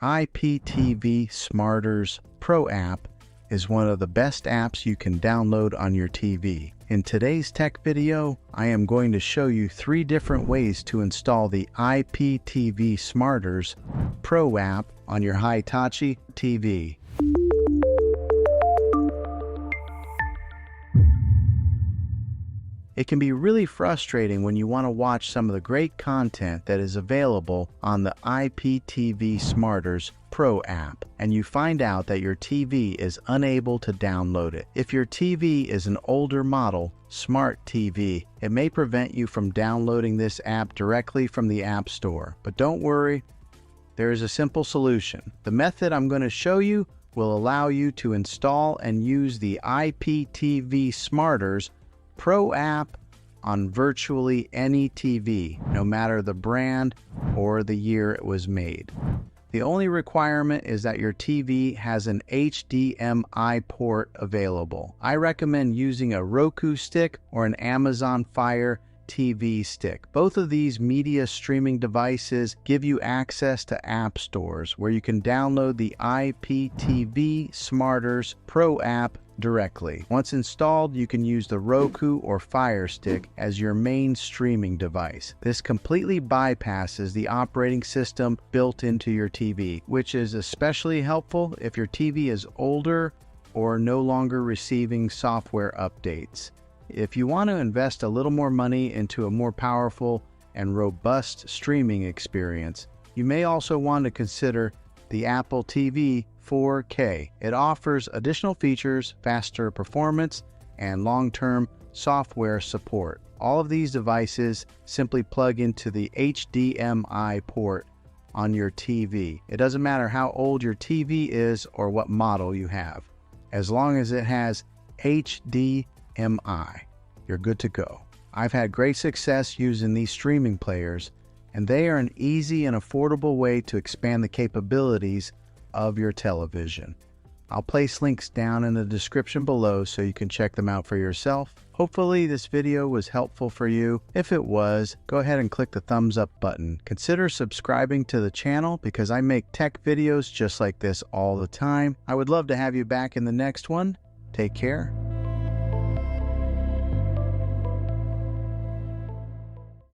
IPTV Smarters Pro App is one of the best apps you can download on your TV. In today's tech video, I am going to show you 3 different ways to install the IPTV Smarters Pro App on your Hitachi TV. It can be really frustrating when you want to watch some of the great content that is available on the IPTV Smarters Pro app, and you find out that your TV is unable to download it. If your TV is an older model, smart TV, it may prevent you from downloading this app directly from the App Store. But don't worry, there is a simple solution. The method I'm going to show you will allow you to install and use the IPTV Smarters Pro app on virtually any TV, no matter the brand or the year it was made. The only requirement is that your TV has an HDMI port available. I recommend using a Roku stick or an Amazon Fire TV stick. Both of these media streaming devices give you access to app stores where you can download the IPTV Smarters Pro app directly. Once installed, you can use the Roku or Fire Stick as your main streaming device. This completely bypasses the operating system built into your TV, which is especially helpful if your TV is older or no longer receiving software updates. If you want to invest a little more money into a more powerful and robust streaming experience, you may also want to consider the Apple TV 4K. It offers additional features, faster performance, and long-term software support. All of these devices simply plug into the HDMI port on your TV. It doesn't matter how old your TV is or what model you have. As long as it has HDMI, you're good to go. I've had great success using these streaming players, and they are an easy and affordable way to expand the capabilities of your television. I'll place links down in the description below so you can check them out for yourself. Hopefully this video was helpful for you. If it was, go ahead and click the thumbs up button. Consider subscribing to the channel because I make tech videos just like this all the time. I would love to have you back in the next one. Take care.